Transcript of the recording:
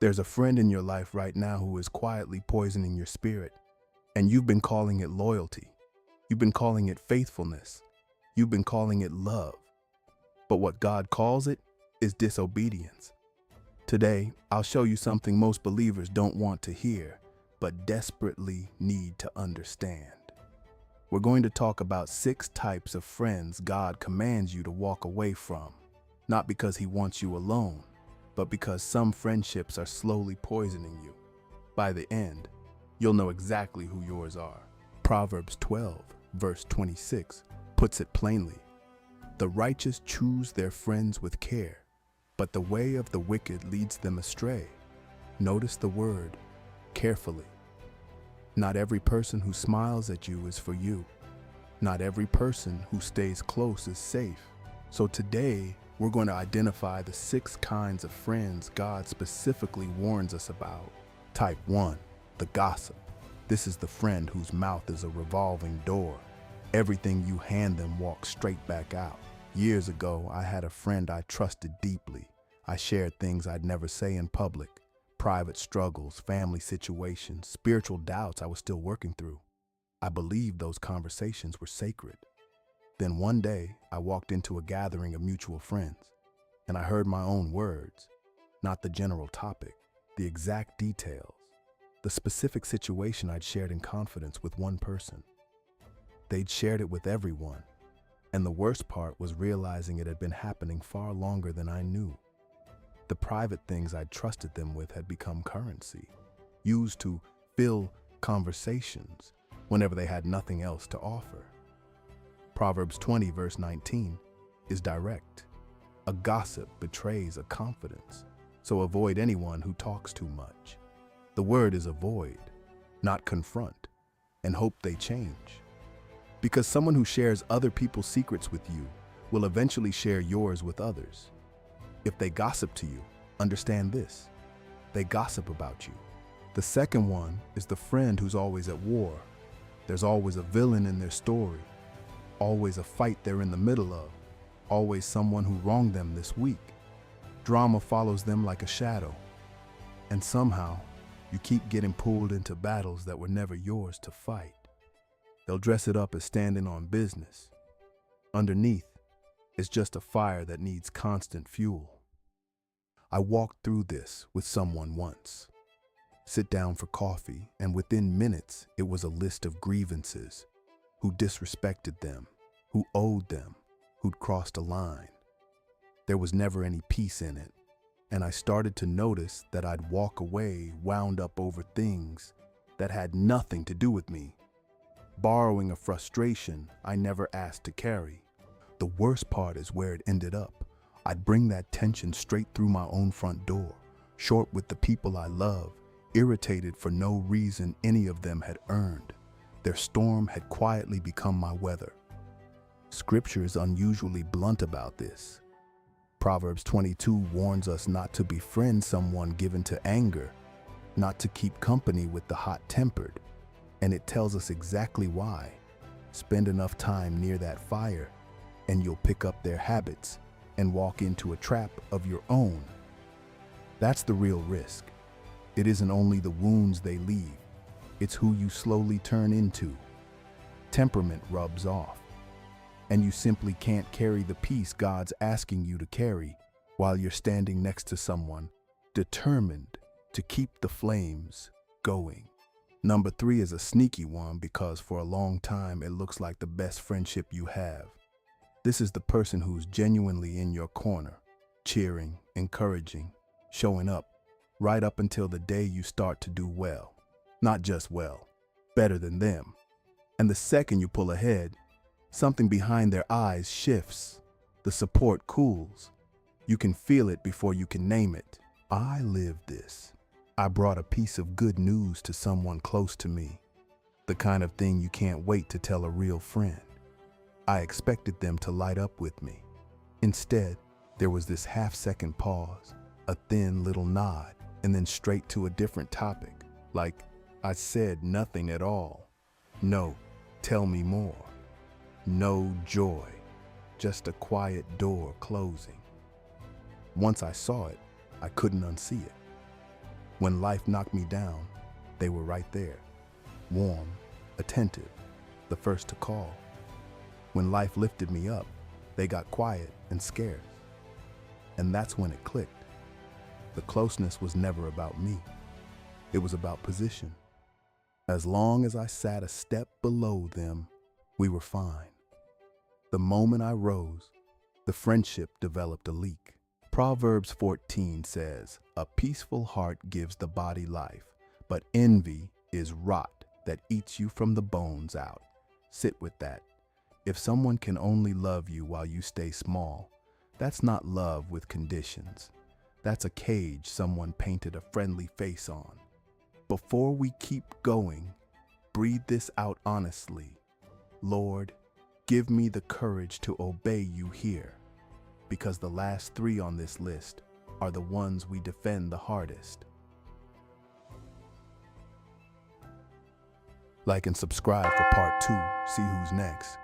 There's a friend in your life right now who is quietly poisoning your spirit, and you've been calling it loyalty. You've been calling it faithfulness. You've been calling it love. But what God calls it is disobedience. Today, I'll show you something most believers don't want to hear, but desperately need to understand. We're going to talk about 6 types of friends God commands you to walk away from, not because He wants you alone, but because some friendships are slowly poisoning you. By the end, you'll know exactly who yours are. Proverbs 12, verse 26 puts it plainly. The righteous choose their friends with care, but the way of the wicked leads them astray. Notice the word, carefully. Not every person who smiles at you is for you. Not every person who stays close is safe. So today, we're going to identify the 6 kinds of friends God specifically warns us about. Type 1, the gossip. This is the friend whose mouth is a revolving door. Everything you hand them walks straight back out. Years ago, I had a friend I trusted deeply. I shared things I'd never say in public. Private struggles, family situations, spiritual doubts I was still working through. I believed those conversations were sacred. Then one day, I walked into a gathering of mutual friends, and I heard my own words, not the general topic, the exact details, the specific situation I'd shared in confidence with one person. They'd shared it with everyone, and the worst part was realizing it had been happening far longer than I knew. The private things I'd trusted them with had become currency, used to fill conversations whenever they had nothing else to offer. Proverbs 20, verse 19 is direct. A gossip betrays a confidence, so avoid anyone who talks too much. The word is avoid, not confront, and hope they change. Because someone who shares other people's secrets with you will eventually share yours with others. If they gossip to you, understand this: they gossip about you. The second one is the friend who's always at war. There's always a villain in their story, always a fight they're in the middle of, always someone who wronged them this week. Drama follows them like a shadow, and somehow you keep getting pulled into battles that were never yours to fight. They'll dress it up as standing on business. Underneath, it's just a fire that needs constant fuel. I walked through this with someone once. Sit down for coffee, and within minutes, it was a list of grievances. Who disrespected them, who owed them, who'd crossed a line. There was never any peace in it, and I started to notice that I'd walk away wound up over things that had nothing to do with me, borrowing a frustration I never asked to carry. The worst part is where it ended up. I'd bring that tension straight through my own front door, short with the people I love, irritated for no reason any of them had earned. Their storm had quietly become my weather. Scripture is unusually blunt about this. Proverbs 22 warns us not to befriend someone given to anger, not to keep company with the hot-tempered, and it tells us exactly why. Spend enough time near that fire, and you'll pick up their habits and walk into a trap of your own. That's the real risk. It isn't only the wounds they leave, it's who you slowly turn into. Temperament rubs off, and you simply can't carry the peace God's asking you to carry while you're standing next to someone determined to keep the flames going. Number 3 is a sneaky one because for a long time it looks like the best friendship you have. This is the person who's genuinely in your corner, cheering, encouraging, showing up, right up until the day you start to do well. Not just well, better than them. And the second you pull ahead, something behind their eyes shifts. The support cools. You can feel it before you can name it. I lived this. I brought a piece of good news to someone close to me. The kind of thing you can't wait to tell a real friend. I expected them to light up with me. Instead, there was this half-second pause, a thin little nod, and then straight to a different topic, like I said nothing at all. No, tell me more. No joy, just a quiet door closing. Once I saw it, I couldn't unsee it. When life knocked me down, they were right there, warm, attentive, the first to call. When life lifted me up, they got quiet and scarce. And that's when it clicked. The closeness was never about me. It was about position. As long as I sat a step below them, we were fine. The moment I rose, the friendship developed a leak. Proverbs 14 says, "A peaceful heart gives the body life, but envy is rot that eats you from the bones out." Sit with that. If someone can only love you while you stay small, that's not love with conditions. That's a cage someone painted a friendly face on. Before we keep going, breathe this out honestly. Lord, give me the courage to obey you here, because the last three on this list are the ones we defend the hardest. Like and subscribe for part 2. See who's next.